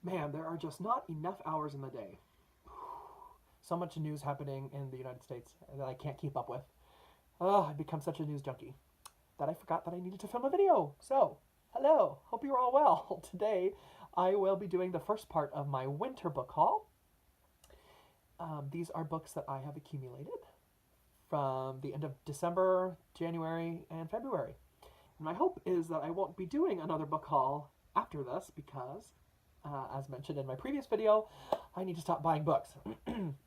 Man, there are just not enough hours in the day. So much news happening in the United States that I can't keep up with. I've become such a news junkie that I forgot that I needed to film a video. So, hello, hope you're all well. Today, I will be doing the first part of my winter book haul. These are books that I have accumulated from the end of December, January, and February. And my hope is that I won't be doing another book haul after this because, as mentioned in my previous video, I need to stop buying books.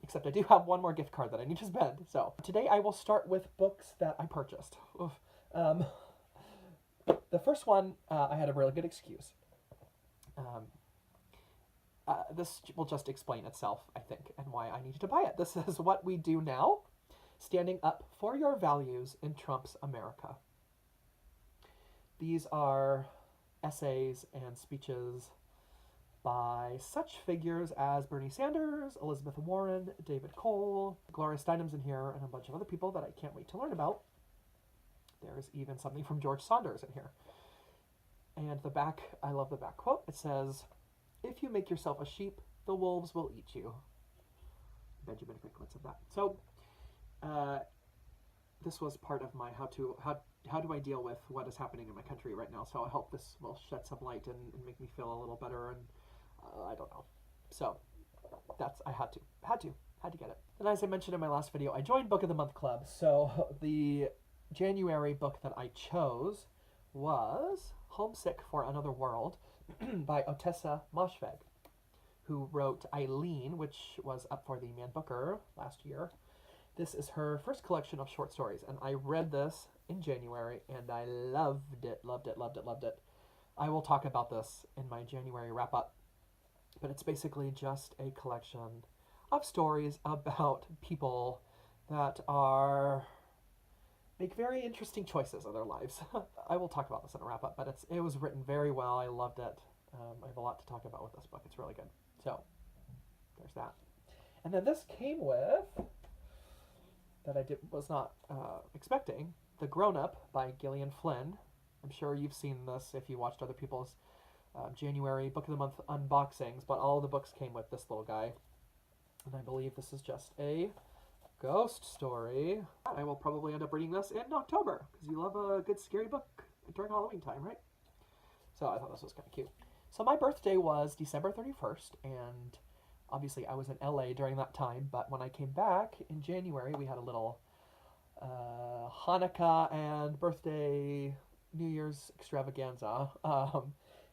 Except I do have one more gift card that I need to spend. So today I will start with books that I purchased. The first one, I had a really good excuse. This will just explain itself, I think, and why I needed to buy it. This is What We Do Now, Standing Up for Your Values in Trump's America. These are essays and speeches by such figures as Bernie Sanders, Elizabeth Warren, David Cole, Gloria Steinem's in here, and a bunch of other people that I can't wait to learn about. There's even something from George Saunders in here. And the back, I love the back quote. It says, "If you make yourself a sheep, the wolves will eat you." Benjamin Franklin said that. So, this was part of my how do I deal with what is happening in my country right now. So I hope this will shed some light and make me feel a little better. And I don't know. So that's I had to get it. And as I mentioned in my last video, I joined Book of the Month Club. So the January book that I chose was Homesick for Another World by Ottessa Moshfegh, who wrote Eileen, which was up for the Man Booker last year. This is her first collection of short stories, and I read this in January, and I loved it. I will talk about this in my January wrap-up, but it's basically just a collection of stories about people that make very interesting choices in their lives. I will talk about this in a wrap-up, but it was written very well. I loved it. I have a lot to talk about with this book. It's really good. So, there's that. And then this came with, that I was not expecting, The Grown Up by Gillian Flynn. I'm sure you've seen this if you watched other people's January Book of the Month unboxings, but all the books came with this little guy. And I believe this is just a ghost story. I will probably end up reading this in October, because you love a good scary book during Halloween time, right? So I thought this was kind of cute. So my birthday was December 31st, and obviously I was in LA during that time, but when I came back in January, we had a little Hanukkah and birthday New Year's extravaganza.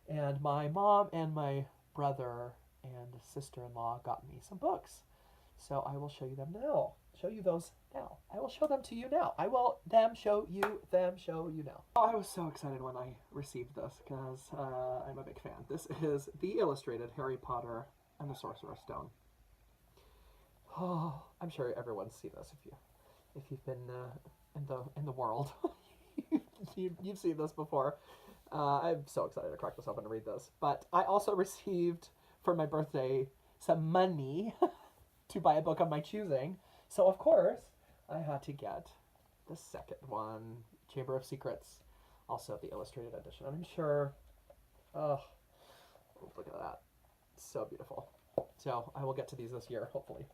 And my mom and my brother and sister-in-law got me some books. So I will show you them now. Show you those now. I will show them to you now. I will show you now. Oh, I was so excited when I received this because I'm a big fan. This is the illustrated Harry Potter and the Sorcerer's Stone. Oh, I'm sure everyone's seen this if you've been in the world. You've seen this before. I'm so excited to crack this open and read this. But I also received for my birthday some money to buy a book of my choosing. So of course I had to get the second one, Chamber of Secrets, also the illustrated edition. I'm sure. Oh, look at that! It's so beautiful. So I will get to these this year, hopefully.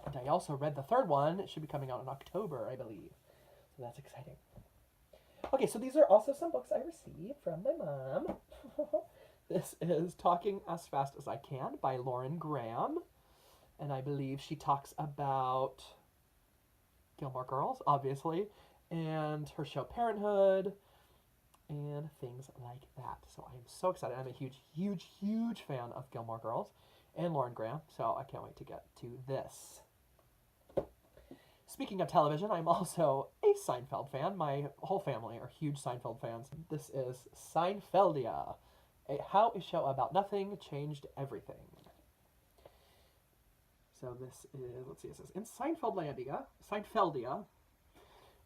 And I also read the third one. It should be coming out in October, I believe. So that's exciting. Okay, so these are also some books I received from my mom. This is Talking as Fast as I Can by Lauren Graham. And I believe she talks about Gilmore Girls, obviously, and her show Parenthood, and things like that. So I am so excited. I'm a huge fan of Gilmore Girls and Lauren Graham, so I can't wait to get to this. Speaking of television, I'm also a Seinfeld fan. My whole family are huge Seinfeld fans. This is Seinfeldlandia, how a show about nothing changed everything. So this is, let's see, it says, in Seinfeldlandia,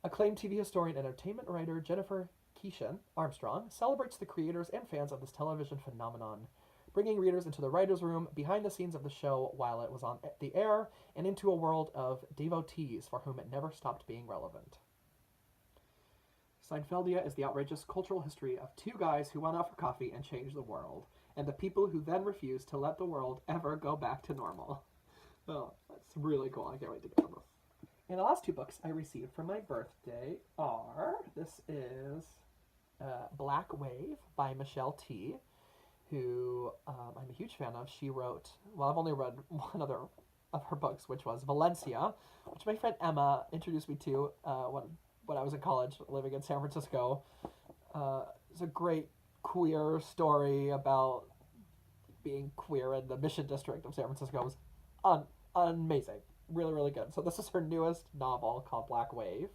acclaimed TV historian and entertainment writer Jennifer Keeshan Armstrong celebrates the creators and fans of this television phenomenon, bringing readers into the writer's room, behind the scenes of the show while it was on the air, and into a world of devotees for whom it never stopped being relevant. Seinfeldia is the outrageous cultural history of two guys who went out for coffee and changed the world. and the people who then refuse to let the world ever go back to normal. Oh, that's really cool. I can't wait to get them. And the last two books I received for my birthday are, this is Black Wave by Michelle T., who I'm a huge fan of. She wrote, well, I've only read one other of her books, which was Valencia, which my friend Emma introduced me to when I was in college living in San Francisco. It's a great queer story about being queer in the Mission District of San Francisco. It was amazing. Really, really good. So this is her newest novel called Black Wave.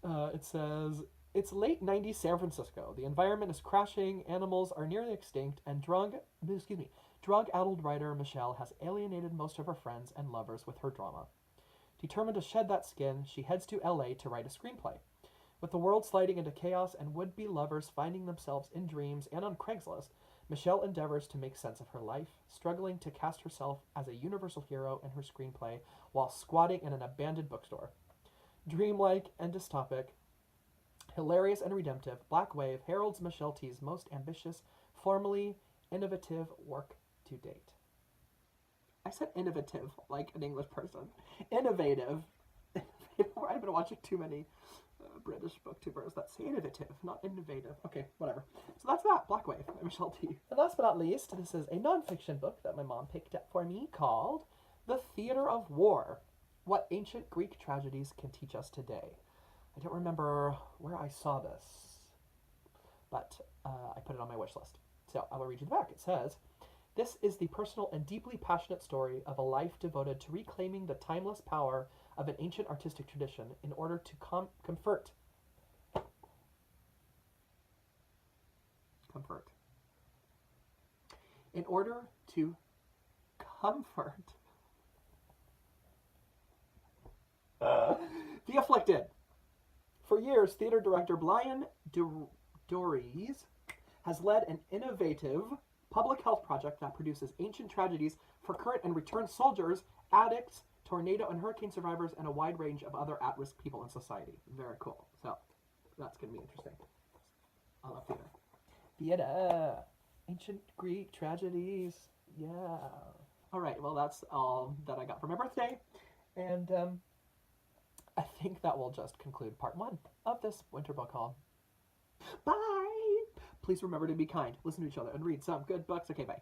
It says, it's late 90s San Francisco. The environment is crashing, animals are nearly extinct, and drug-addled writer Michelle has alienated most of her friends and lovers with her drama. Determined to shed that skin, she heads to LA to write a screenplay. With the world sliding into chaos and would-be lovers finding themselves in dreams and on Craigslist, Michelle endeavors to make sense of her life, struggling to cast herself as a universal hero in her screenplay while squatting in an abandoned bookstore. Dreamlike and dystopic, hilarious and redemptive, Black Wave heralds Michelle T's most ambitious, formally innovative work to date. I said innovative like an English person. Innovative. I've been watching too many British booktubers that say innovative, not innovative. Okay, whatever. So that's that, Black Wave by Michelle T. And last but not least, this is a nonfiction book that my mom picked up for me called The Theater of War, What Ancient Greek Tragedies Can Teach Us Today. I don't remember where I saw this, but I put it on my wish list. So I will read you the back. It says, this is the personal and deeply passionate story of a life devoted to reclaiming the timeless power of an ancient artistic tradition in order to comfort. In order to comfort the afflicted. For years, theater director Brian Dories has led an innovative public health project that produces ancient tragedies for current and returned soldiers, addicts, tornado and hurricane survivors, and a wide range of other at-risk people in society. Very cool. So, that's going to be interesting. I love theater. Theater. Ancient Greek tragedies. Yeah. All right. Well, that's all that I got for my birthday. And I think that will just conclude part 1 of this winter book haul. Bye! Please remember to be kind, listen to each other, and read some good books. Okay, bye.